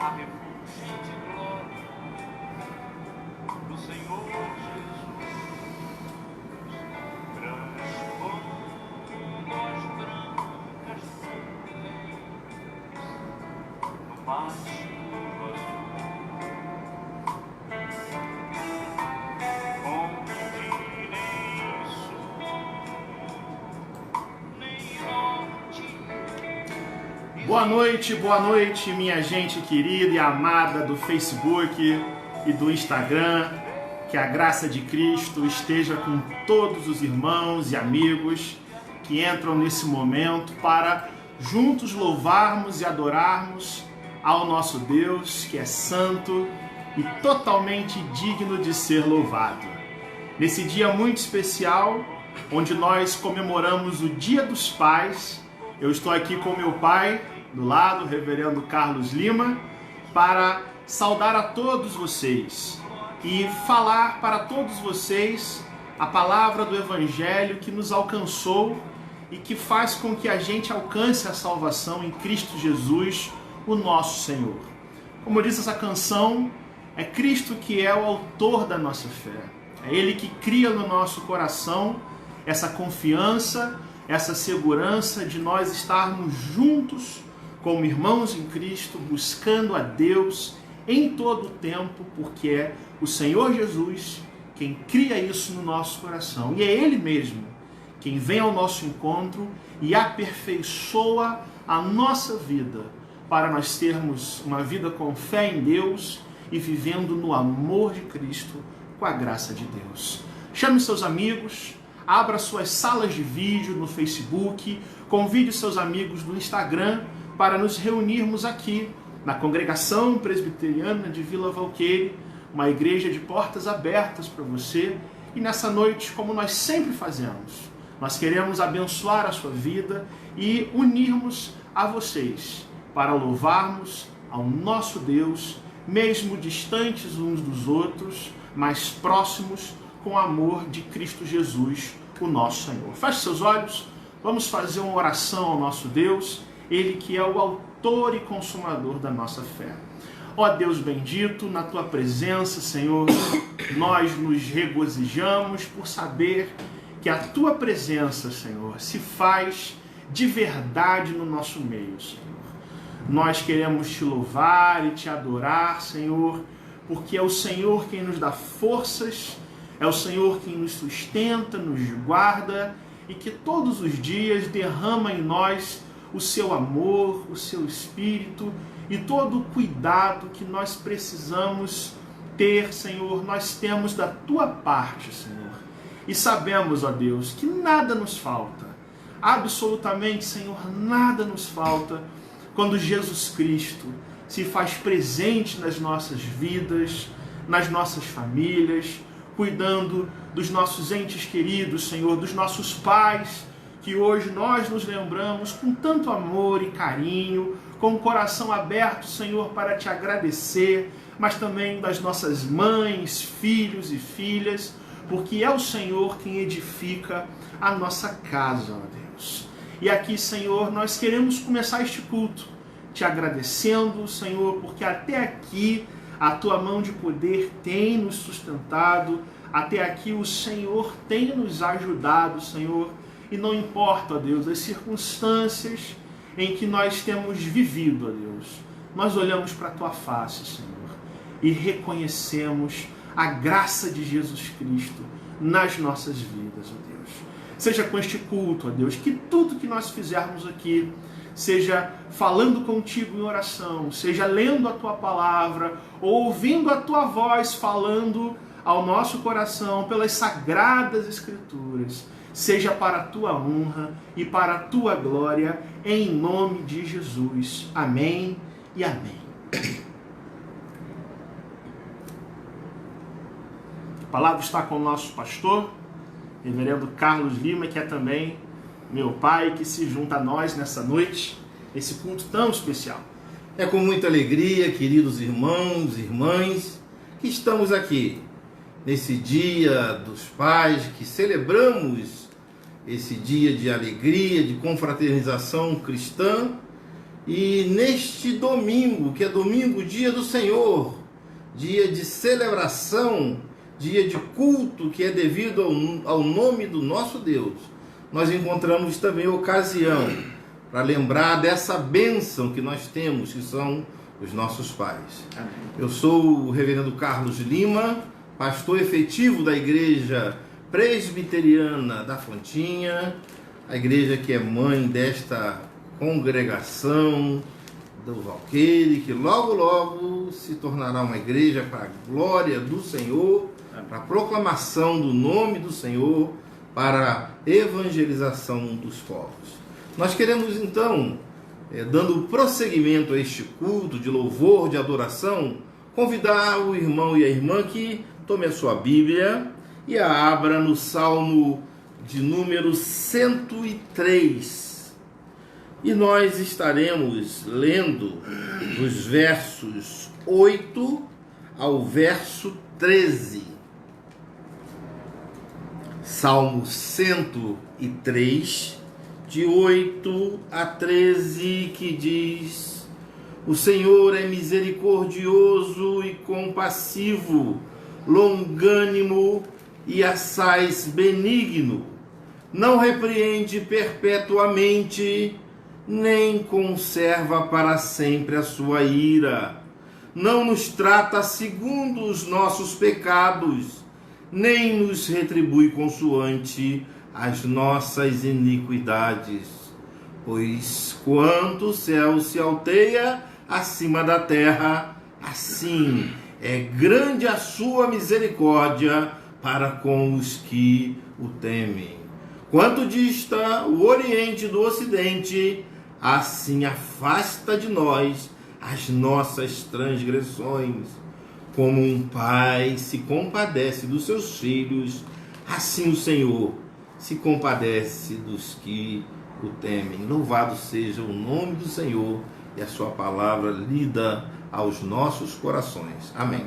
a refulgente glória do Senhor Jesus, grandes como as brancas nuvens, no mar azul, onde nem sul, nem norte. Boa noite, minha gente querida e amada do Facebook e do Instagram. Que a graça de Cristo esteja com todos os irmãos e amigos que entram nesse momento para juntos louvarmos e adorarmos ao nosso Deus, que é santo e totalmente digno de ser louvado. Nesse dia muito especial, onde nós comemoramos o Dia dos Pais, eu estou aqui com meu pai do lado, o reverendo Carlos Lima, para saudar a todos vocês e falar para todos vocês a palavra do Evangelho que nos alcançou e que faz com que a gente alcance a salvação em Cristo Jesus, o nosso Senhor. Como diz essa canção, é Cristo que é o autor da nossa fé. É Ele que cria no nosso coração essa confiança, essa segurança de nós estarmos juntos como irmãos em Cristo, buscando a Deus em todo o tempo, porque é o Senhor Jesus quem cria isso no nosso coração. E é Ele mesmo quem vem ao nosso encontro e aperfeiçoa a nossa vida para nós termos uma vida com fé em Deus e vivendo no amor de Cristo com a graça de Deus. Chame seus amigos, abra suas salas de vídeo no Facebook, convide seus amigos no Instagram para nos reunirmos aqui na Congregação Presbiteriana de Vila Valqueire, uma igreja de portas abertas para você. E nessa noite, como nós sempre fazemos, nós queremos abençoar a sua vida e unirmos a vocês para louvarmos ao nosso Deus, mesmo distantes uns dos outros, mas próximos com o amor de Cristo Jesus, o nosso Senhor. Feche seus olhos, vamos fazer uma oração ao nosso Deus, Ele que é o autor e consumador da nossa fé. Ó Deus bendito, na Tua presença, Senhor, nós nos regozijamos por saber que a Tua presença, Senhor, se faz de verdade no nosso meio, Senhor. Nós queremos Te louvar e Te adorar, Senhor, porque é o Senhor quem nos dá forças, é o Senhor quem nos sustenta, nos guarda e que todos os dias derrama em nós o Seu amor, o Seu Espírito e todo o cuidado que nós precisamos ter, Senhor, nós temos da Tua parte, Senhor. E sabemos, ó Deus, que nada nos falta, absolutamente, Senhor, nada nos falta quando Jesus Cristo se faz presente nas nossas vidas, nas nossas famílias, cuidando dos nossos entes queridos, Senhor, dos nossos pais, que hoje nós nos lembramos com tanto amor e carinho, com o coração aberto, Senhor, para Te agradecer, mas também das nossas mães, filhos e filhas, porque é o Senhor quem edifica a nossa casa, ó Deus. E aqui, Senhor, nós queremos começar este culto Te agradecendo, Senhor, porque até aqui a Tua mão de poder tem nos sustentado, até aqui o Senhor tem nos ajudado, Senhor, e não importa, ó Deus, as circunstâncias em que nós temos vivido, ó Deus, nós olhamos para a Tua face, Senhor, e reconhecemos a graça de Jesus Cristo nas nossas vidas, ó Deus. Seja com este culto, ó Deus, que tudo que nós fizermos aqui, seja falando contigo em oração, seja lendo a Tua palavra, ou ouvindo a Tua voz falando ao nosso coração pelas sagradas Escrituras, seja para a Tua honra e para a Tua glória, em nome de Jesus. Amém e amém. A palavra está com o nosso pastor, reverendo Carlos Lima, que é também meu pai, que se junta a nós nessa noite, esse culto tão especial. É com muita alegria, queridos irmãos e irmãs, que estamos aqui, nesse Dia dos Pais, que celebramos esse dia de alegria, de confraternização cristã, E neste domingo, que é domingo, dia do Senhor, dia de celebração, dia de culto, que é devido ao nome do nosso Deus, nós encontramos também ocasião para lembrar dessa bênção que nós temos, que são os nossos pais. Amém. Eu sou o reverendo Carlos Lima, pastor efetivo da Igreja Presbiteriana da Fontinha, a igreja que é mãe desta congregação do Valqueire, que logo logo se tornará uma igreja para a glória do Senhor, para a proclamação do nome do Senhor, para a evangelização dos povos. Nós queremos então, dando prosseguimento a este culto de louvor, de adoração, convidar o irmão e a irmã que tome a sua Bíblia e a abra no Salmo de número 103. E nós estaremos lendo dos versos 8 ao verso 13. Salmo 103, de 8 a 13, que diz: O Senhor é misericordioso e compassivo, longânimo e assaz benigno, não repreende perpetuamente, nem conserva para sempre a sua ira, não nos trata segundo os nossos pecados, nem nos retribui consoante as nossas iniquidades. Pois quanto o céu se alteia acima da terra, assim é grande a sua misericórdia para com os que o temem. Quanto dista o Oriente do Ocidente, assim afasta de nós as nossas transgressões. Como um pai se compadece dos seus filhos, assim o Senhor se compadece dos que o temem. Louvado seja o nome do Senhor e a sua palavra lida aos nossos corações. Amém.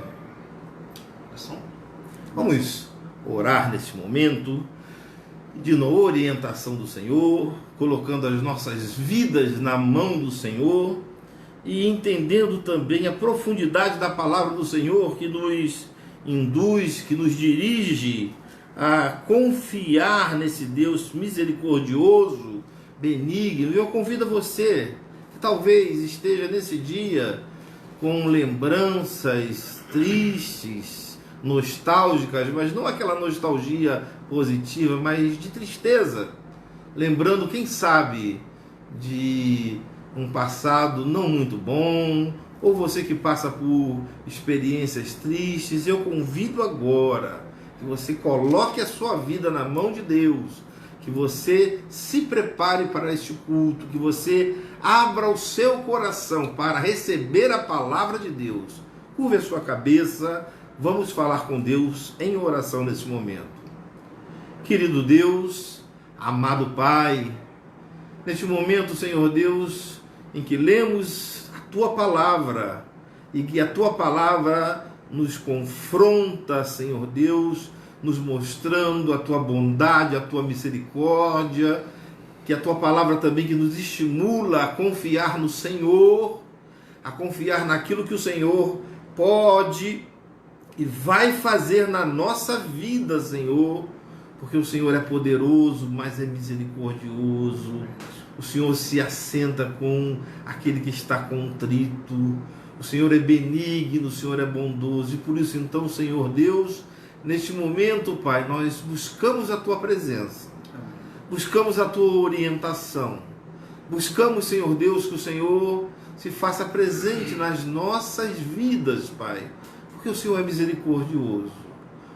Vamos orar neste momento, pedindo a orientação do Senhor, colocando as nossas vidas na mão do Senhor e entendendo também a profundidade da palavra do Senhor, que nos induz, que nos dirige a confiar nesse Deus misericordioso, benigno. E eu convido você que talvez esteja nesse dia com lembranças tristes, nostálgicas, mas não aquela nostalgia positiva, mas de tristeza, lembrando, quem sabe, de um passado não muito bom, ou você que passa por experiências tristes. Eu convido agora que você coloque a sua vida na mão de Deus, que você se prepare para este culto, que você abra o seu coração para receber a palavra de Deus. Curve a sua cabeça, vamos falar com Deus em oração nesse momento. Querido Deus, amado Pai, neste momento, Senhor Deus, em que lemos a Tua palavra e que a Tua palavra nos confronta, Senhor Deus, nos mostrando a Tua bondade, a Tua misericórdia, que a Tua palavra também que nos estimula a confiar no Senhor, a confiar naquilo que o Senhor pode e vai fazer na nossa vida, Senhor, porque o Senhor é poderoso, mas é misericordioso. O Senhor se assenta com aquele que está contrito. O Senhor é benigno, o Senhor é bondoso. E por isso, então, Senhor Deus, neste momento, Pai, nós buscamos a Tua presença. Buscamos a Tua orientação. Buscamos, Senhor Deus, que o Senhor se faça presente nas nossas vidas, Pai, porque o Senhor é misericordioso.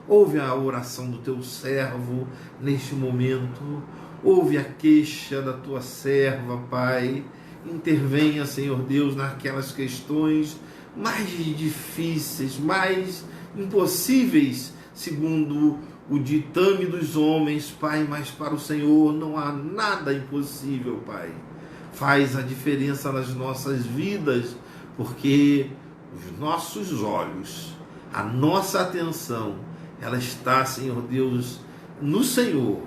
Ouve a oração do Teu servo neste momento. Ouve a queixa da Tua serva, Pai. Intervenha, Senhor Deus, naquelas questões mais difíceis, mais impossíveis, segundo o ditame dos homens, Pai, mas para o Senhor não há nada impossível, Pai. Faz a diferença nas nossas vidas, porque os nossos olhos, a nossa atenção, ela está, Senhor Deus, no Senhor,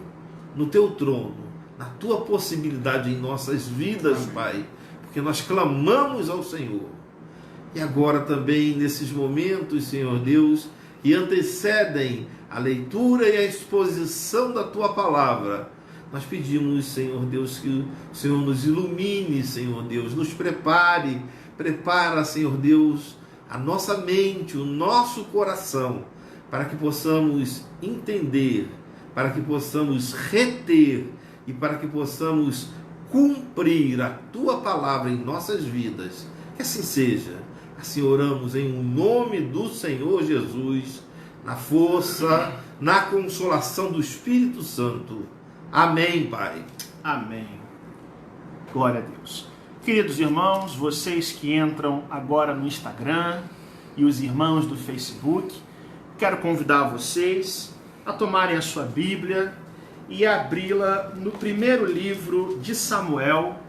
no Teu trono, na Tua possibilidade em nossas vidas, Pai, porque porque nós clamamos ao Senhor. E agora também, nesses momentos, Senhor Deus, que antecedem a leitura e a exposição da Tua Palavra, nós pedimos, Senhor Deus, que o Senhor nos ilumine, Senhor Deus, nos prepara, Senhor Deus, a nossa mente, o nosso coração, para que possamos entender, para que possamos reter e para que possamos cumprir a Tua Palavra em nossas vidas. Que assim seja. Assim oramos em nome do Senhor Jesus, na força, na consolação do Espírito Santo. Amém, Pai. Amém. Glória a Deus. Queridos irmãos, vocês que entram agora no Instagram e os irmãos do Facebook, quero convidar vocês a tomarem a sua Bíblia e abri-la no primeiro livro de Samuel,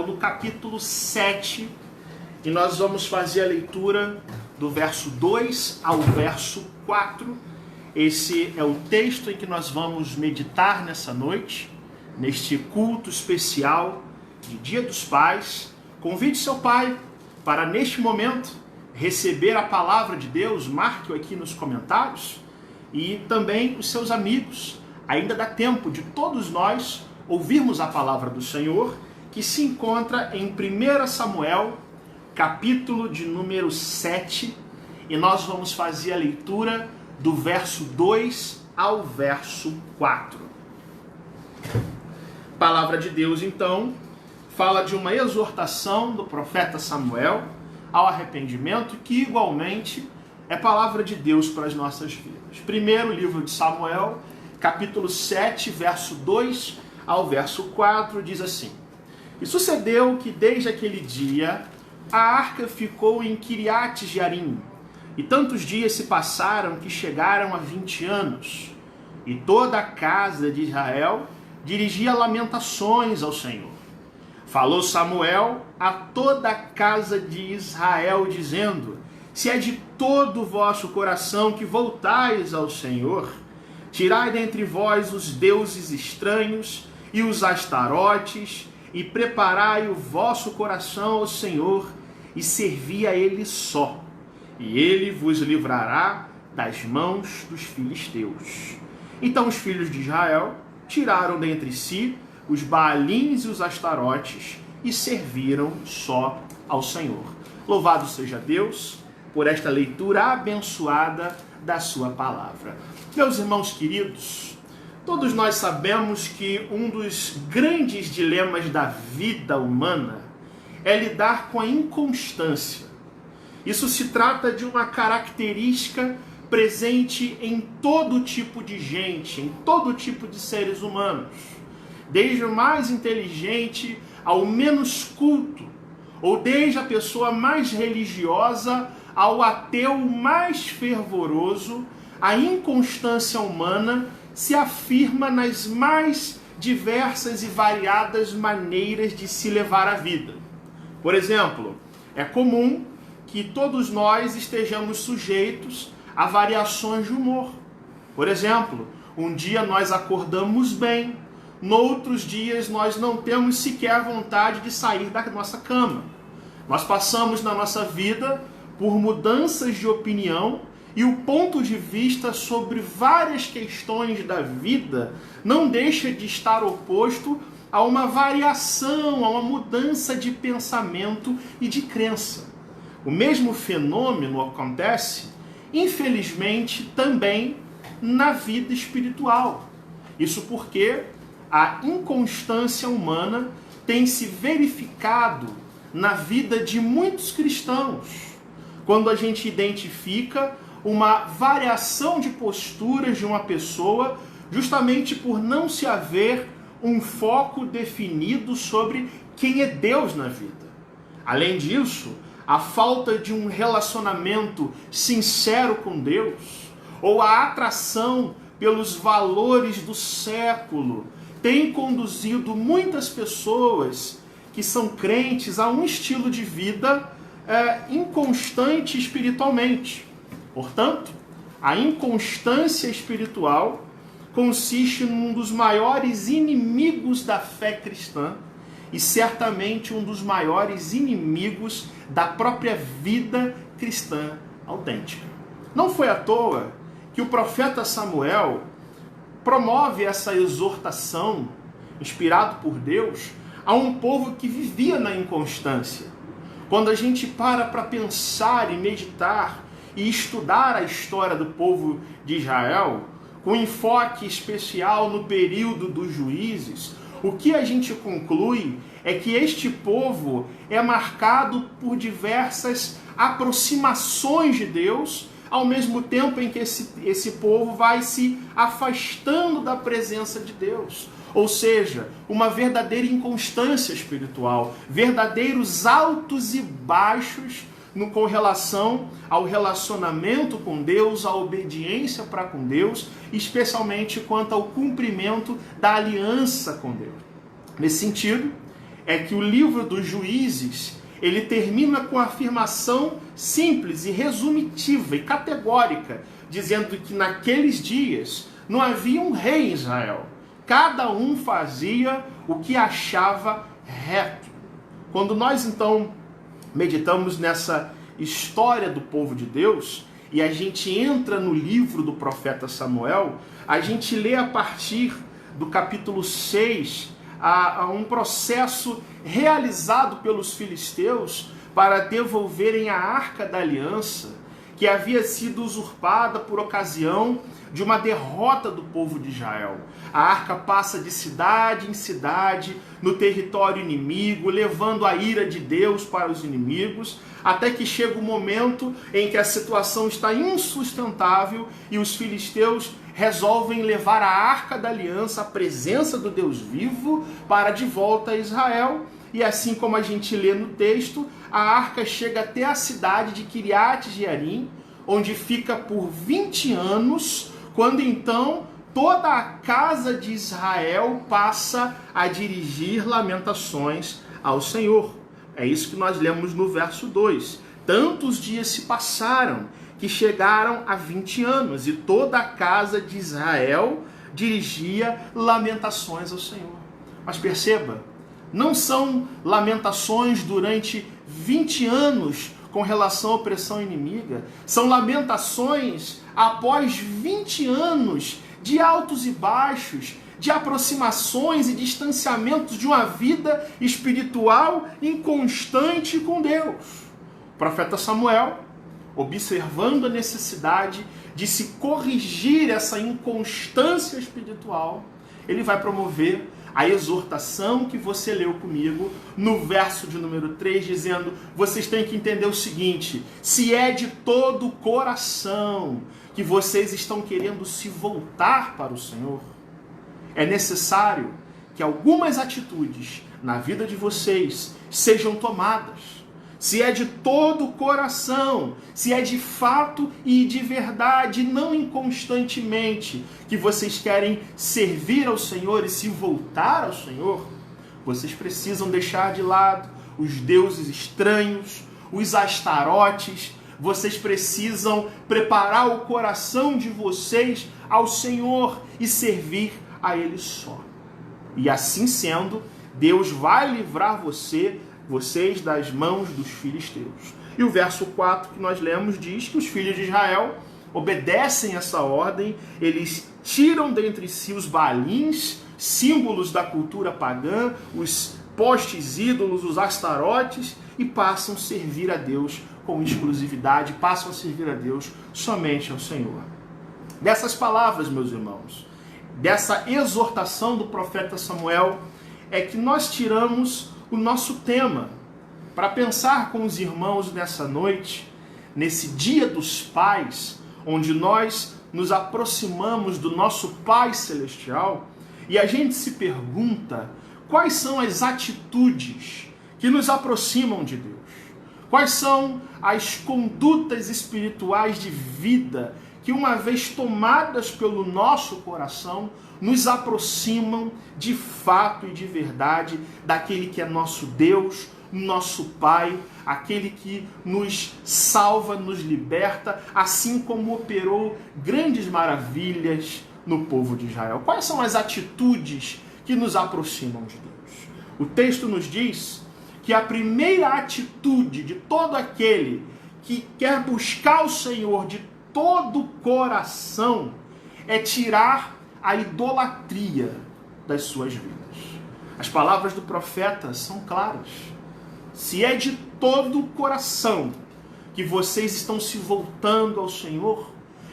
no capítulo 7, e nós vamos fazer a leitura do verso 2 ao verso 4. Esse é o texto em que nós vamos meditar nessa noite, neste culto especial de Dia dos Pais. Convide seu pai para, neste momento, receber a palavra de Deus, marque-o aqui nos comentários, e também os seus amigos. Ainda dá tempo de todos nós ouvirmos a palavra do Senhor, que se encontra em 1 Samuel, capítulo de número 7, e nós vamos fazer a leitura do verso 2 ao verso 4. A palavra de Deus, então, fala de uma exortação do profeta Samuel ao arrependimento, que igualmente é palavra de Deus para as nossas vidas. Primeiro livro de Samuel, capítulo 7, verso 2 ao verso 4, diz assim: E sucedeu que desde aquele dia a arca ficou em Quiriate-Jearim, e tantos dias se passaram que chegaram a 20 anos, e toda a casa de Israel dirigia lamentações ao Senhor. Falou Samuel a toda a casa de Israel, dizendo: Se é de todo o vosso coração que voltais ao Senhor, tirai dentre vós os deuses estranhos e os astarotes, e preparai o vosso coração ao Senhor, e servi a Ele só, e Ele vos livrará das mãos dos filisteus. Então os filhos de Israel tiraram dentre si os Baalins e os astarotes, e serviram só ao Senhor. Louvado seja Deus por esta leitura abençoada da sua palavra. Meus irmãos queridos, todos nós sabemos que um dos grandes dilemas da vida humana é lidar com a inconstância. Isso se trata de uma característica presente em todo tipo de gente, em todo tipo de seres humanos, desde o mais inteligente ao menos culto, ou desde a pessoa mais religiosa ao ateu mais fervoroso. A inconstância humana se afirma nas mais diversas e variadas maneiras de se levar a vida. Por exemplo, é comum que todos nós estejamos sujeitos a variações de humor. Por exemplo, um dia nós acordamos bem, noutros dias nós não temos sequer vontade de sair da nossa cama. Nós passamos na nossa vida por mudanças de opinião, e o ponto de vista sobre várias questões da vida não deixa de estar oposto a uma variação, a uma mudança de pensamento e de crença. O mesmo fenômeno acontece, infelizmente, também na vida espiritual. Isso porque a inconstância humana tem se verificado na vida de muitos cristãos, quando a gente identifica uma variação de posturas de uma pessoa, justamente por não se haver um foco definido sobre quem é Deus na vida. Além disso, a falta de um relacionamento sincero com Deus, ou a atração pelos valores do século, tem conduzido muitas pessoas que são crentes a um estilo de vida inconstante espiritualmente. Portanto, a inconstância espiritual consiste num dos maiores inimigos da fé cristã, e certamente um dos maiores inimigos da própria vida cristã autêntica. Não foi à toa que o profeta Samuel promove essa exortação, inspirado por Deus, a um povo que vivia na inconstância. Quando a gente para pensar e meditar e estudar a história do povo de Israel, com enfoque especial no período dos juízes, o que a gente conclui é que este povo é marcado por diversas aproximações de Deus, ao mesmo tempo em que esse povo vai se afastando da presença de Deus. Ou seja, uma verdadeira inconstância espiritual, verdadeiros altos e baixos com relação ao relacionamento com Deus, à obediência para com Deus, especialmente quanto ao cumprimento da aliança com Deus. Nesse sentido, é que o livro dos Juízes, ele termina com a afirmação simples e resumitiva e categórica, dizendo que naqueles dias não havia um rei em Israel. Cada um fazia o que achava reto. Quando nós, então, meditamos nessa história do povo de Deus e a gente entra no livro do profeta Samuel, a gente lê a partir do capítulo 6 a um processo realizado pelos filisteus para devolverem a Arca da Aliança, que havia sido usurpada por ocasião de uma derrota do povo de Israel. A arca passa de cidade em cidade no território inimigo, levando a ira de Deus para os inimigos, até que chega o momento em que a situação está insustentável e os filisteus resolvem levar a Arca da Aliança, a presença do Deus vivo, para de volta a Israel. E assim como a gente lê no texto, a arca chega até a cidade de Kiriat Jearim, onde fica por 20 anos, quando então toda a casa de Israel passa a dirigir lamentações ao Senhor. É isso que nós lemos no verso 2. Tantos dias se passaram que chegaram a 20 anos e toda a casa de Israel dirigia lamentações ao Senhor. Mas perceba, não são lamentações durante 20 anos com relação à opressão inimiga. São lamentações após 20 anos de altos e baixos, de aproximações e distanciamentos de uma vida espiritual inconstante com Deus. O profeta Samuel, observando a necessidade de se corrigir essa inconstância espiritual, ele vai promover a exortação que você leu comigo no verso de número 3, dizendo: vocês têm que entender o seguinte, se é de todo o coração que vocês estão querendo se voltar para o Senhor, é necessário que algumas atitudes na vida de vocês sejam tomadas. Se é de todo o coração, se é de fato e de verdade, não inconstantemente, que vocês querem servir ao Senhor e se voltar ao Senhor, vocês precisam deixar de lado os deuses estranhos, os astarotes. Vocês precisam preparar o coração de vocês ao Senhor e servir a Ele só. E assim sendo, Deus vai livrar vocês das mãos dos filisteus. E o verso 4 que nós lemos diz que os filhos de Israel obedecem essa ordem, eles tiram dentre si os baalins, símbolos da cultura pagã, os postes ídolos, os astarotes, e passam a servir a Deus com exclusividade, passam a servir a Deus somente ao Senhor. Dessas palavras, meus irmãos, dessa exortação do profeta Samuel, é que nós tiramos o nosso tema para pensar com os irmãos nessa noite, nesse Dia dos Pais, onde nós nos aproximamos do nosso Pai Celestial e a gente se pergunta quais são as atitudes que nos aproximam de Deus, quais são as condutas espirituais de vida que, uma vez tomadas pelo nosso coração, nos aproximam de fato e de verdade daquele que é nosso Deus, nosso Pai, aquele que nos salva, nos liberta, assim como operou grandes maravilhas no povo de Israel. Quais são as atitudes que nos aproximam de Deus? O texto nos diz que a primeira atitude de todo aquele que quer buscar o Senhor de todo o coração é tirar a idolatria das suas vidas. As palavras do profeta são claras. Se é de todo o coração que vocês estão se voltando ao Senhor,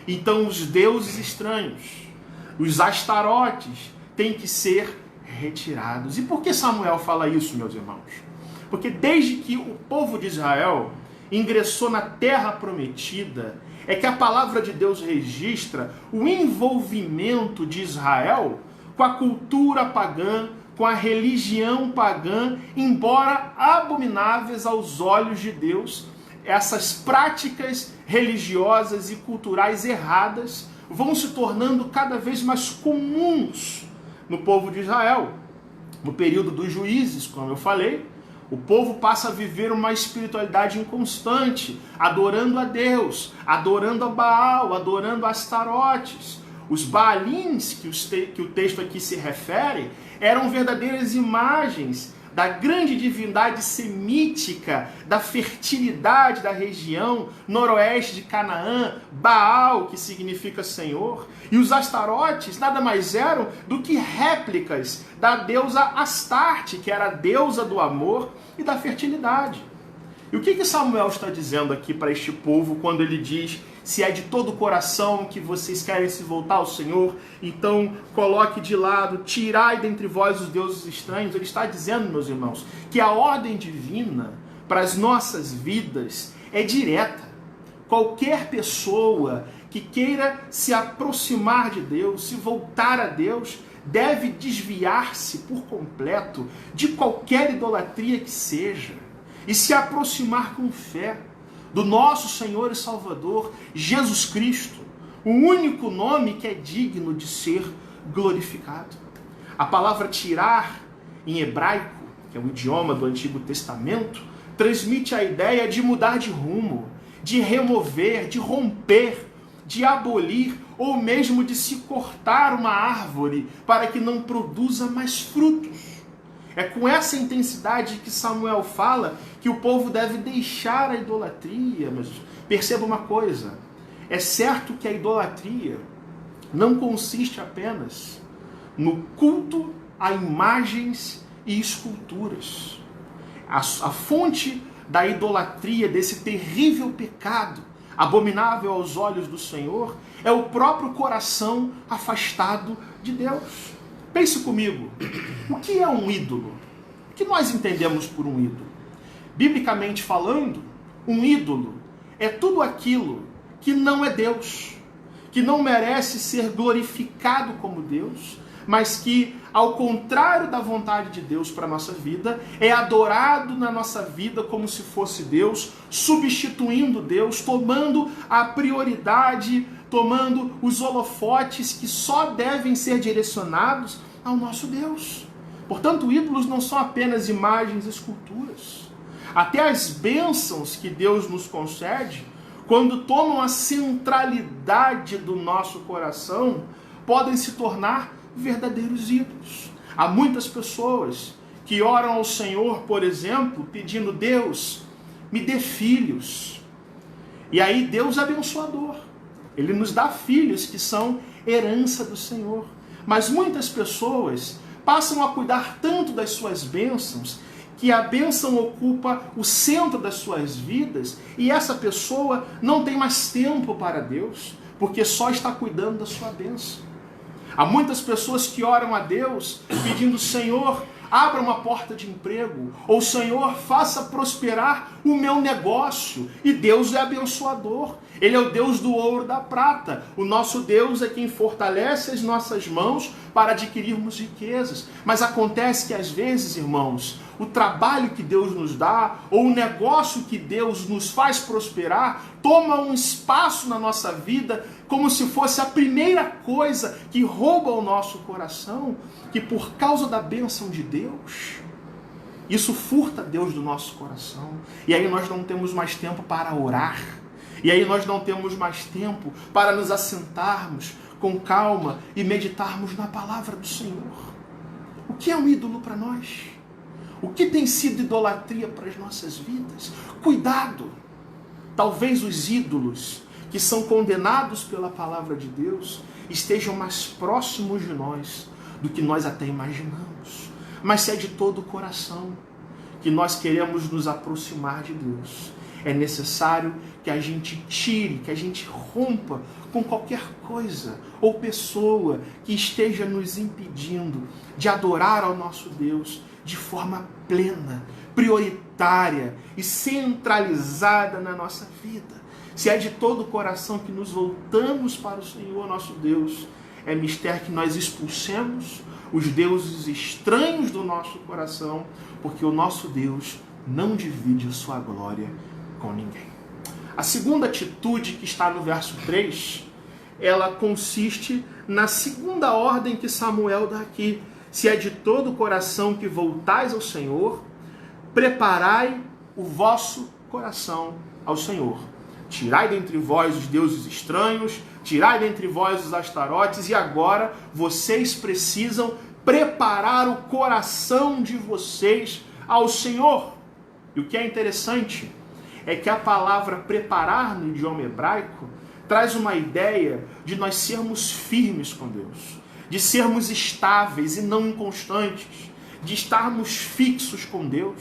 então os deuses estranhos, os astarotes, têm que ser retirados. E por que Samuel fala isso, meus irmãos? Porque desde que o povo de Israel ingressou na terra prometida, é que a palavra de Deus registra o envolvimento de Israel com a cultura pagã, com a religião pagã, embora abomináveis aos olhos de Deus. Essas práticas religiosas e culturais erradas vão se tornando cada vez mais comuns no povo de Israel. No período dos juízes, como eu falei, o povo passa a viver uma espiritualidade inconstante, adorando a Deus, adorando a Baal, adorando a Astarotes. Os Baalins, que o texto aqui se refere, eram verdadeiras imagens da grande divindade semítica, da fertilidade da região noroeste de Canaã, Baal, que significa Senhor, e os Astarotes nada mais eram do que réplicas da deusa Astarte, que era a deusa do amor e da fertilidade. E o que Samuel está dizendo aqui para este povo quando ele diz: se é de todo o coração que vocês querem se voltar ao Senhor, então coloque de lado, tirai dentre vós os deuses estranhos? Ele está dizendo, meus irmãos, que a ordem divina para as nossas vidas é direta. Qualquer pessoa que queira se aproximar de Deus, se voltar a Deus, deve desviar-se por completo de qualquer idolatria que seja e se aproximar com fé do nosso Senhor e Salvador, Jesus Cristo, o único nome que é digno de ser glorificado. A palavra tirar, em hebraico, que é o idioma do Antigo Testamento, transmite a ideia de mudar de rumo, de remover, de romper, de abolir, ou mesmo de se cortar uma árvore para que não produza mais frutos. É com essa intensidade que Samuel fala que o povo deve deixar a idolatria. Mas perceba uma coisa, é certo que a idolatria não consiste apenas no culto a imagens e esculturas. A fonte da idolatria, desse terrível pecado, abominável aos olhos do Senhor, é o próprio coração afastado de Deus. Pense comigo, o que é um ídolo? O que nós entendemos por um ídolo? Biblicamente falando, um ídolo é tudo aquilo que não é Deus, que não merece ser glorificado como Deus, mas que, ao contrário da vontade de Deus para a nossa vida, é adorado na nossa vida como se fosse Deus, substituindo Deus, tomando a prioridade, tomando os holofotes que só devem ser direcionados ao nosso Deus. Portanto, ídolos não são apenas imagens e esculturas. Até as bênçãos que Deus nos concede, quando tomam a centralidade do nosso coração, podem se tornar verdadeiros ídolos. Há muitas pessoas que oram ao Senhor, por exemplo, pedindo: Deus, me dê filhos. E aí Deus é abençoador. Ele nos dá filhos que são herança do Senhor. Mas muitas pessoas passam a cuidar tanto das suas bênçãos que a bênção ocupa o centro das suas vidas e essa pessoa não tem mais tempo para Deus, porque só está cuidando da sua bênção. Há muitas pessoas que oram a Deus pedindo: Senhor, abra uma porta de emprego, ou Senhor, faça prosperar o meu negócio. E Deus é abençoador. Ele é o Deus do ouro e da prata. O nosso Deus é quem fortalece as nossas mãos para adquirirmos riquezas. Mas acontece que às vezes, irmãos, o trabalho que Deus nos dá, ou o negócio que Deus nos faz prosperar, toma um espaço na nossa vida como se fosse a primeira coisa que rouba o nosso coração, que por causa da bênção de Deus, isso furta Deus do nosso coração. E aí nós não temos mais tempo para orar. E aí nós não temos mais tempo para nos assentarmos com calma e meditarmos na palavra do Senhor. O que é um ídolo para nós? O que tem sido idolatria para as nossas vidas? Cuidado! Talvez os ídolos que são condenados pela palavra de Deus estejam mais próximos de nós do que nós até imaginamos. Mas se é de todo o coração que nós queremos nos aproximar de Deus, é necessário que a gente tire, que a gente rompa com qualquer coisa ou pessoa que esteja nos impedindo de adorar ao nosso Deus de forma plena, prioritária e centralizada na nossa vida. Se é de todo o coração que nos voltamos para o Senhor nosso Deus, é mistério que nós expulsemos os deuses estranhos do nosso coração, porque o nosso Deus não divide a sua glória com ninguém. A segunda atitude que está no verso 3, ela consiste na segunda ordem que Samuel dá aqui. Se é de todo o coração que voltais ao Senhor, preparai o vosso coração ao Senhor. Tirai dentre vós os deuses estranhos, tirai dentre vós os astarotes, e agora vocês precisam preparar o coração de vocês ao Senhor. E o que é interessante é que a palavra preparar no idioma hebraico traz uma ideia de nós sermos firmes com Deus, de sermos estáveis e não inconstantes, de estarmos fixos com Deus,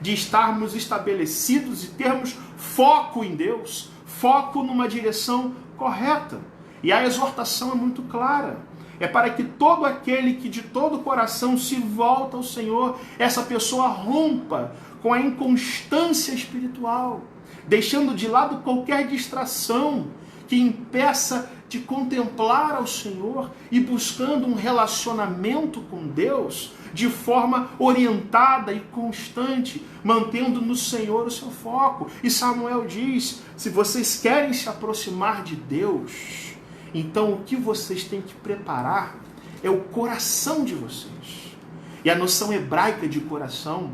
de estarmos estabelecidos e termos foco em Deus, foco numa direção correta. E a exortação é muito clara. É para que todo aquele que de todo o coração se volta ao Senhor, essa pessoa rompa com a inconstância espiritual, deixando de lado qualquer distração que impeça de contemplar ao Senhor e buscando um relacionamento com Deus de forma orientada e constante, mantendo no Senhor o seu foco. E Samuel diz, se vocês querem se aproximar de Deus, então o que vocês têm que preparar é o coração de vocês. E a noção hebraica de coração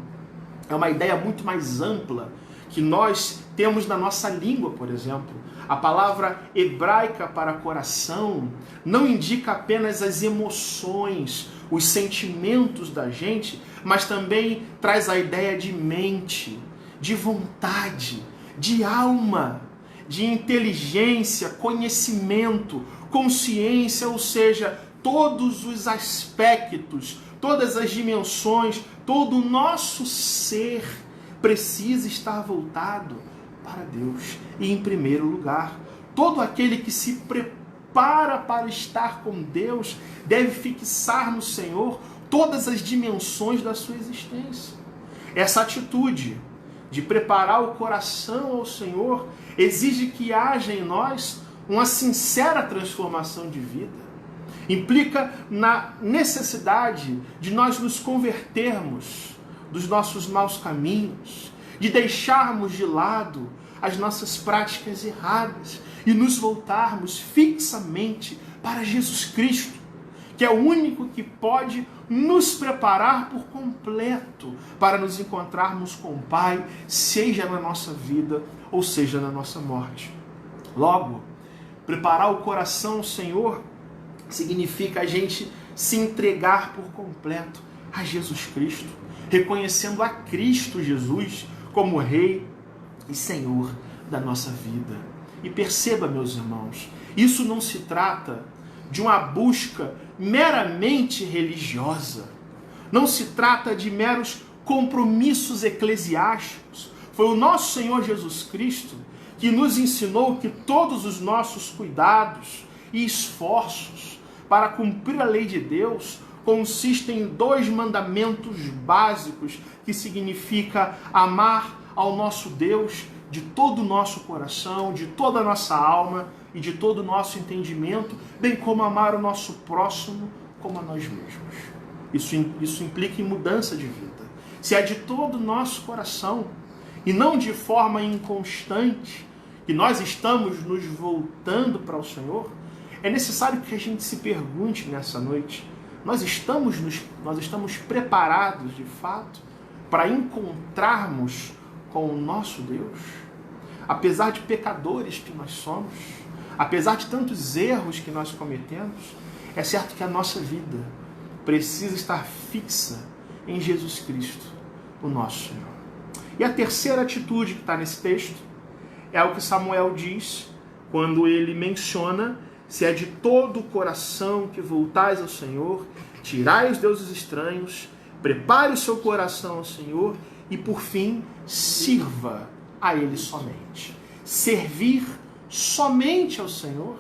é uma ideia muito mais ampla que nós temos na nossa língua, por exemplo. A palavra hebraica para coração não indica apenas as emoções, os sentimentos da gente, mas também traz a ideia de mente, de vontade, de alma, de inteligência, conhecimento, consciência, ou seja, todos os aspectos, todas as dimensões, todo o nosso ser precisa estar voltado para Deus. E em primeiro lugar, todo aquele que se prepara para estar com Deus deve fixar no Senhor todas as dimensões da sua existência. Essa atitude de preparar o coração ao Senhor exige que haja em nós uma sincera transformação de vida. Implica na necessidade de nós nos convertermos dos nossos maus caminhos, de deixarmos de lado as nossas práticas erradas e nos voltarmos fixamente para Jesus Cristo, que é o único que pode nos preparar por completo para nos encontrarmos com o Pai, seja na nossa vida ou seja na nossa morte. Logo, preparar o coração ao Senhor significa a gente se entregar por completo a Jesus Cristo, reconhecendo a Cristo Jesus como Rei e Senhor da nossa vida. E perceba, meus irmãos, isso não se trata de uma busca meramente religiosa. Não se trata de meros compromissos eclesiásticos. Foi o nosso Senhor Jesus Cristo que nos ensinou que todos os nossos cuidados e esforços para cumprir a lei de Deus consistem em 2 mandamentos básicos, que significa amar ao nosso Deus de todo o nosso coração, de toda a nossa alma e de todo o nosso entendimento, bem como amar o nosso próximo como a nós mesmos. Isso implica em mudança de vida. Se é de todo o nosso coração e não de forma inconstante que nós estamos nos voltando para o Senhor, é necessário que a gente se pergunte nessa noite, nós estamos preparados de fato para encontrarmos com o nosso Deus? Apesar de pecadores que nós somos, apesar de tantos erros que nós cometemos, é certo que a nossa vida precisa estar fixa em Jesus Cristo, o nosso Senhor. E a terceira atitude que está nesse texto é o que Samuel diz quando ele menciona: se é de todo o coração que voltais ao Senhor, tirai os deuses estranhos, prepare o seu coração ao Senhor e, por fim, sirva a Ele somente. Servir somente ao Senhor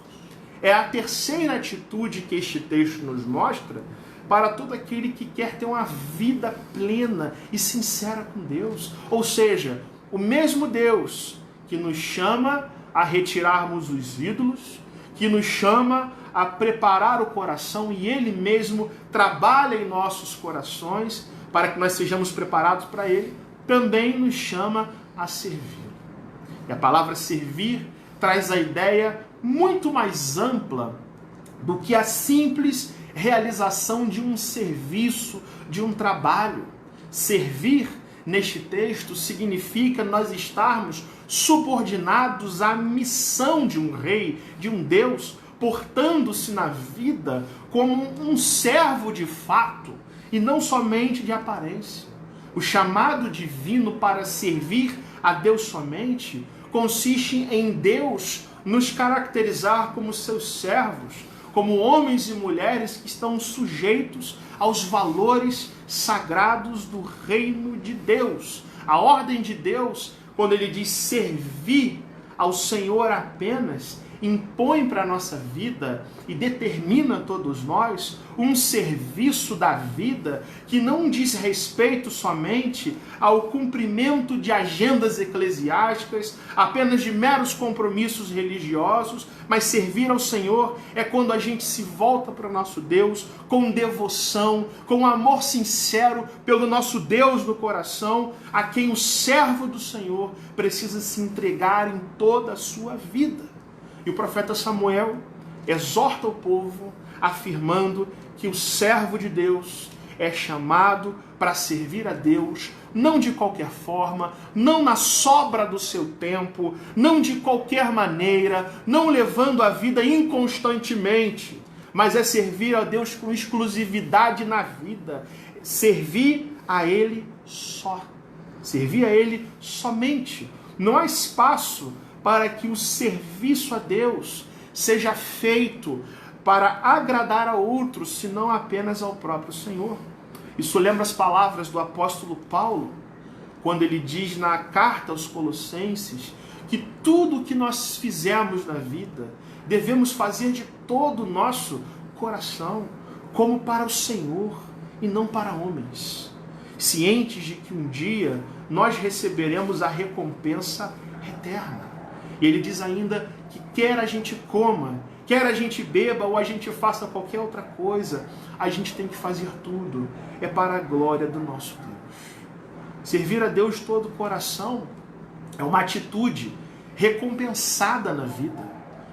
é a terceira atitude que este texto nos mostra para todo aquele que quer ter uma vida plena e sincera com Deus. Ou seja, o mesmo Deus que nos chama a retirarmos os ídolos, que nos chama a preparar o coração, e Ele mesmo trabalha em nossos corações para que nós sejamos preparados para Ele, também nos chama a servir. E a palavra servir traz a ideia muito mais ampla do que a simples realização de um serviço, de um trabalho. Servir, neste texto, significa nós estarmos subordinados à missão de um rei, de um Deus, portando-se na vida como um servo de fato e não somente de aparência. O chamado divino para servir a Deus somente consiste em Deus nos caracterizar como seus servos, como homens e mulheres que estão sujeitos aos valores sagrados do reino de Deus. A ordem de Deus, quando ele diz servir ao Senhor apenas, impõe para a nossa vida e determina a todos nós um serviço da vida que não diz respeito somente ao cumprimento de agendas eclesiásticas, apenas de meros compromissos religiosos, mas servir ao Senhor é quando a gente se volta para o nosso Deus com devoção, com amor sincero pelo nosso Deus no coração, a quem o servo do Senhor precisa se entregar em toda a sua vida. E o profeta Samuel exorta o povo, afirmando que o servo de Deus é chamado para servir a Deus, não de qualquer forma, não na sobra do seu tempo, não de qualquer maneira, não levando a vida inconstantemente, mas é servir a Deus com exclusividade na vida, servir a Ele só, servir a Ele somente. Não há espaço para que o serviço a Deus seja feito para agradar a outros, senão apenas ao próprio Senhor. Isso lembra as palavras do apóstolo Paulo, quando ele diz na carta aos Colossenses que tudo o que nós fizemos na vida devemos fazer de todo o nosso coração, como para o Senhor e não para homens, cientes de que um dia nós receberemos a recompensa eterna. E ele diz ainda que quer a gente coma, quer a gente beba ou a gente faça qualquer outra coisa, a gente tem que fazer tudo. É para a glória do nosso Deus. Servir a Deus de todo o coração é uma atitude recompensada na vida.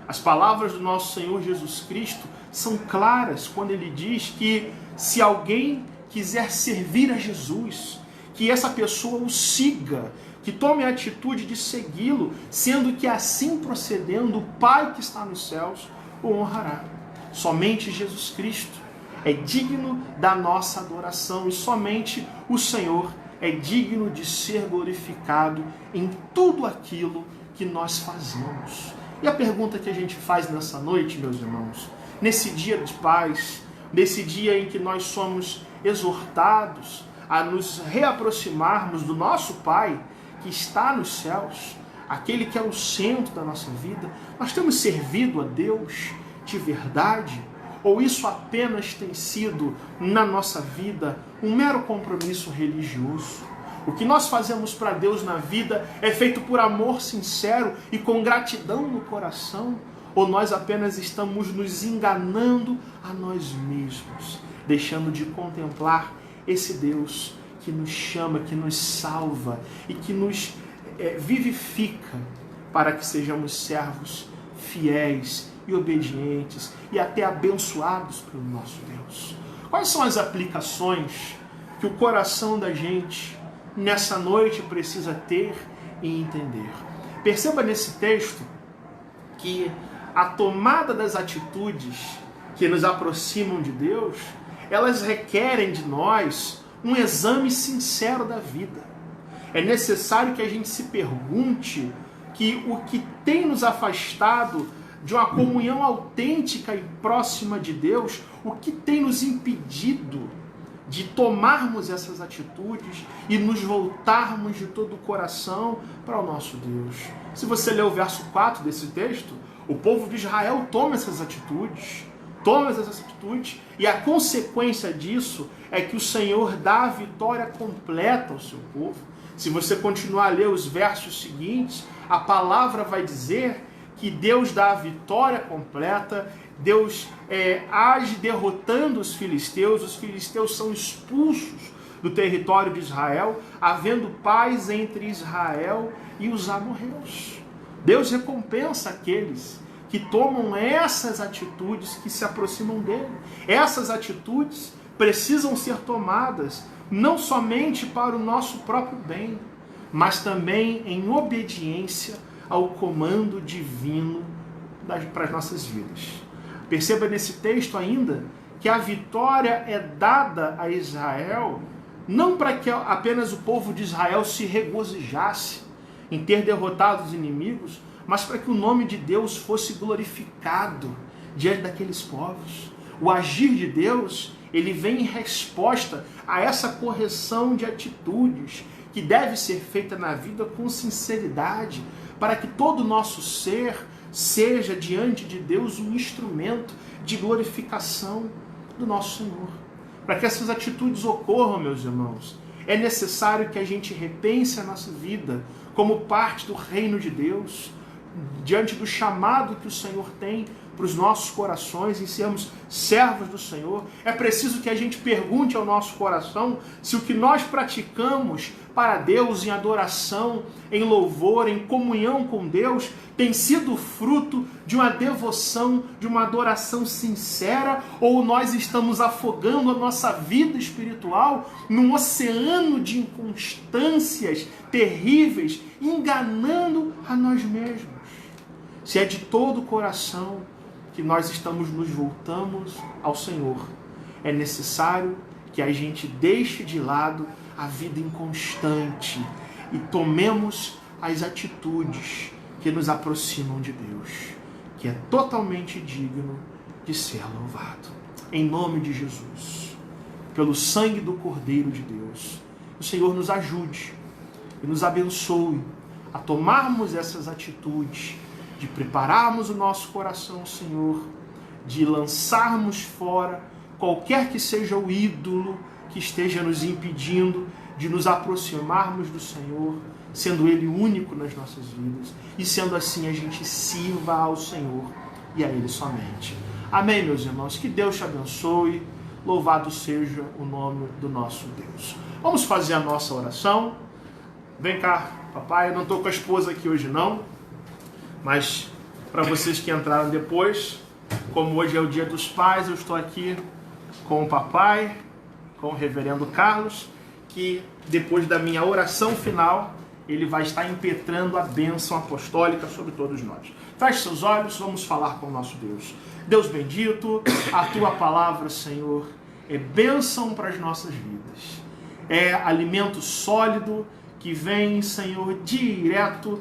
As palavras do nosso Senhor Jesus Cristo são claras quando ele diz que se alguém quiser servir a Jesus, que essa pessoa o siga, que tome a atitude de segui-lo, sendo que assim procedendo, o Pai que está nos céus o honrará. Somente Jesus Cristo é digno da nossa adoração e somente o Senhor é digno de ser glorificado em tudo aquilo que nós fazemos. E a pergunta que a gente faz nessa noite, meus irmãos, nesse dia de paz, nesse dia em que nós somos exortados a nos reaproximarmos do nosso Pai, que está nos céus, aquele que é o centro da nossa vida, nós temos servido a Deus de verdade? Ou isso apenas tem sido, na nossa vida, um mero compromisso religioso? O que nós fazemos para Deus na vida é feito por amor sincero e com gratidão no coração? Ou nós apenas estamos nos enganando a nós mesmos, deixando de contemplar esse Deus que nos chama, que nos salva e que nos vivifica para que sejamos servos fiéis e obedientes e até abençoados pelo nosso Deus. Quais são as aplicações que o coração da gente nessa noite precisa ter e entender? Perceba nesse texto que a tomada das atitudes que nos aproximam de Deus, elas requerem de nós um exame sincero da vida. É necessário que a gente se pergunte que o que tem nos afastado de uma comunhão autêntica e próxima de Deus, o que tem nos impedido de tomarmos essas atitudes e nos voltarmos de todo o coração para o nosso Deus. Se você ler o verso 4 desse texto, o povo de Israel toma essas atitudes, e a consequência disso é que o Senhor dá a vitória completa ao seu povo. Se você continuar a ler os versos seguintes, a palavra vai dizer que Deus dá a vitória completa, Deus age derrotando os filisteus são expulsos do território de Israel, havendo paz entre Israel e os amorreus. Deus recompensa aqueles que tomam essas atitudes, que se aproximam dele. Essas atitudes precisam ser tomadas não somente para o nosso próprio bem, mas também em obediência ao comando divino para as nossas vidas. Perceba nesse texto ainda que a vitória é dada a Israel não para que apenas o povo de Israel se regozijasse em ter derrotado os inimigos, mas para que o nome de Deus fosse glorificado diante daqueles povos. O agir de Deus, ele vem em resposta a essa correção de atitudes que deve ser feita na vida com sinceridade, para que todo o nosso ser seja diante de Deus um instrumento de glorificação do nosso Senhor. Para que essas atitudes ocorram, meus irmãos, é necessário que a gente repense a nossa vida como parte do reino de Deus, diante do chamado que o Senhor tem para os nossos corações, em sermos servos do Senhor. É preciso que a gente pergunte ao nosso coração se o que nós praticamos para Deus em adoração, em louvor, em comunhão com Deus, tem sido fruto de uma devoção, de uma adoração sincera, ou nós estamos afogando a nossa vida espiritual num oceano de inconstâncias terríveis, enganando a nós mesmos. Se é de todo o coração que nós nos voltamos ao Senhor, é necessário que a gente deixe de lado a vida inconstante e tomemos as atitudes que nos aproximam de Deus, que é totalmente digno de ser louvado. Em nome de Jesus, pelo sangue do Cordeiro de Deus, o Senhor nos ajude e nos abençoe a tomarmos essas atitudes, de prepararmos o nosso coração ao Senhor, de lançarmos fora qualquer que seja o ídolo que esteja nos impedindo de nos aproximarmos do Senhor, sendo Ele único nas nossas vidas, e sendo assim a gente sirva ao Senhor e a Ele somente. Amém, meus irmãos? Que Deus te abençoe, louvado seja o nome do nosso Deus. Vamos fazer a nossa oração. Vem cá, papai, eu não estou com a esposa aqui hoje não, mas para vocês que entraram depois, como hoje é o Dia dos Pais, eu estou aqui com o papai, com o reverendo Carlos, que depois da minha oração final, ele vai estar impetrando a bênção apostólica sobre todos nós. Feche seus olhos, vamos falar com o nosso Deus. Deus bendito, a tua palavra, Senhor, é bênção para as nossas vidas. É alimento sólido que vem, Senhor, direto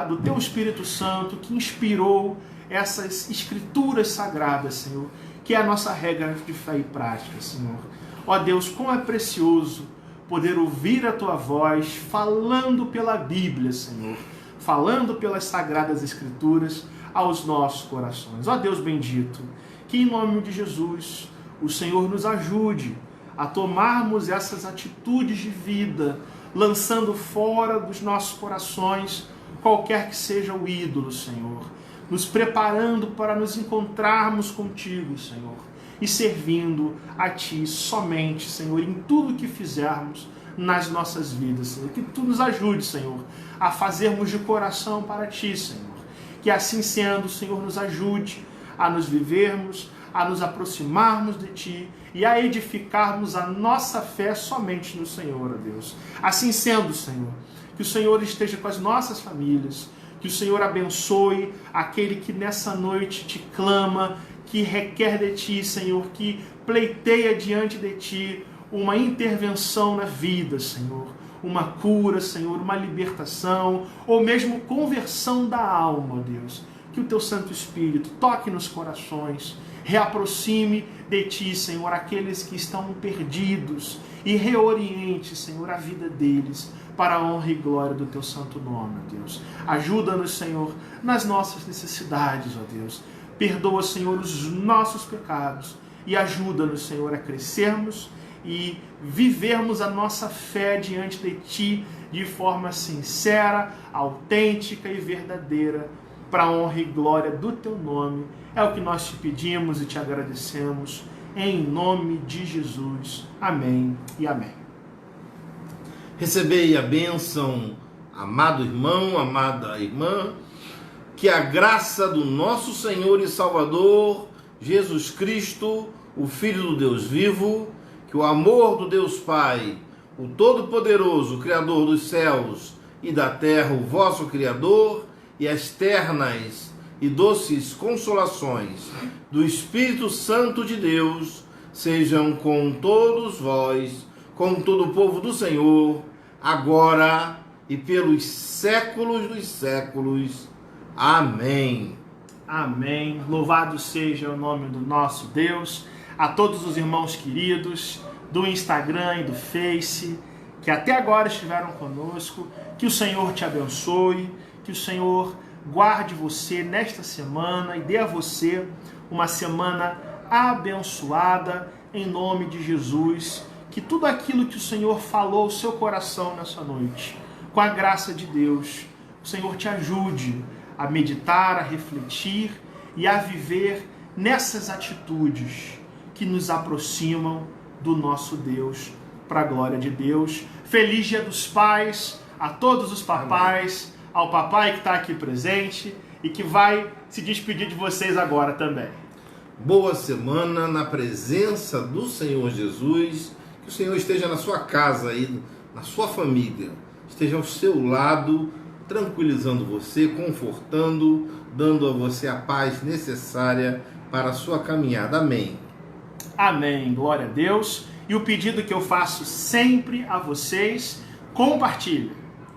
do teu Espírito Santo, que inspirou essas escrituras sagradas, Senhor, que é a nossa regra de fé e prática, Senhor. Ó Deus, como é precioso poder ouvir a tua voz falando pela Bíblia, Senhor, falando pelas sagradas escrituras aos nossos corações. Ó Deus bendito, que em nome de Jesus o Senhor nos ajude a tomarmos essas atitudes de vida, lançando fora dos nossos corações qualquer que seja o ídolo, Senhor, nos preparando para nos encontrarmos contigo, Senhor, e servindo a Ti somente, Senhor, em tudo que fizermos nas nossas vidas, Senhor. Que Tu nos ajude, Senhor, a fazermos de coração para Ti, Senhor. Que assim sendo, Senhor, nos ajude a nos vivermos, a nos aproximarmos de Ti e a edificarmos a nossa fé somente no Senhor, ó Deus. Assim sendo, Senhor, que o Senhor esteja com as nossas famílias, que o Senhor abençoe aquele que nessa noite te clama, que requer de Ti, Senhor, que pleiteia diante de Ti uma intervenção na vida, Senhor, uma cura, Senhor, uma libertação, ou mesmo conversão da alma, ó Deus. Que o Teu Santo Espírito toque nos corações, reaproxime de Ti, Senhor, aqueles que estão perdidos e reoriente, Senhor, a vida deles para a honra e glória do Teu santo nome, ó Deus. Ajuda-nos, Senhor, nas nossas necessidades, ó Deus. Perdoa, Senhor, os nossos pecados e ajuda-nos, Senhor, a crescermos e vivermos a nossa fé diante de Ti de forma sincera, autêntica e verdadeira, para a honra e glória do Teu nome. É o que nós te pedimos e te agradecemos, em nome de Jesus. Amém e amém. Recebei a bênção, amado irmão, amada irmã, que a graça do nosso Senhor e Salvador, Jesus Cristo, o Filho do Deus vivo, que o amor do Deus Pai, o Todo-Poderoso, Criador dos céus e da terra, o vosso Criador, e as ternas e doces consolações do Espírito Santo de Deus sejam com todos vós, com todo o povo do Senhor, agora e pelos séculos dos séculos. Amém. Amém. Louvado seja o nome do nosso Deus. A todos os irmãos queridos do Instagram e do Face, que até agora estiveram conosco, que o Senhor te abençoe, que o Senhor guarde você nesta semana e dê a você uma semana abençoada em nome de Jesus. Que tudo aquilo que o Senhor falou ao seu coração nessa noite, com a graça de Deus, o Senhor te ajude a meditar, a refletir e a viver nessas atitudes que nos aproximam do nosso Deus, para a glória de Deus. Feliz Dia dos Pais a todos os papais, amém, ao papai que está aqui presente e que vai se despedir de vocês agora também. Boa semana na presença do Senhor Jesus. Que o Senhor esteja na sua casa aí, na sua família, esteja ao seu lado, tranquilizando você, confortando, dando a você a paz necessária para a sua caminhada. Amém. Amém. Glória a Deus. E o pedido que eu faço sempre a vocês, compartilhe.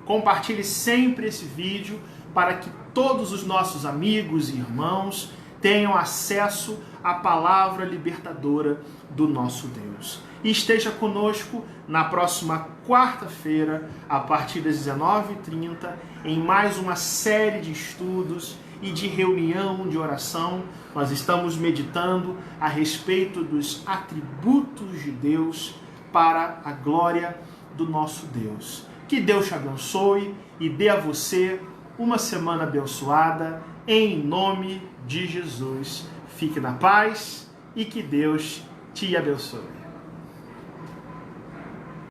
Compartilhe sempre esse vídeo para que todos os nossos amigos e irmãos tenham acesso à palavra libertadora do nosso Deus. E esteja conosco na próxima quarta-feira, a partir das 19h30, em mais uma série de estudos e de reunião de oração. Nós estamos meditando a respeito dos atributos de Deus para a glória do nosso Deus. Que Deus te abençoe e dê a você uma semana abençoada, em nome de Jesus. Fique na paz e que Deus te abençoe.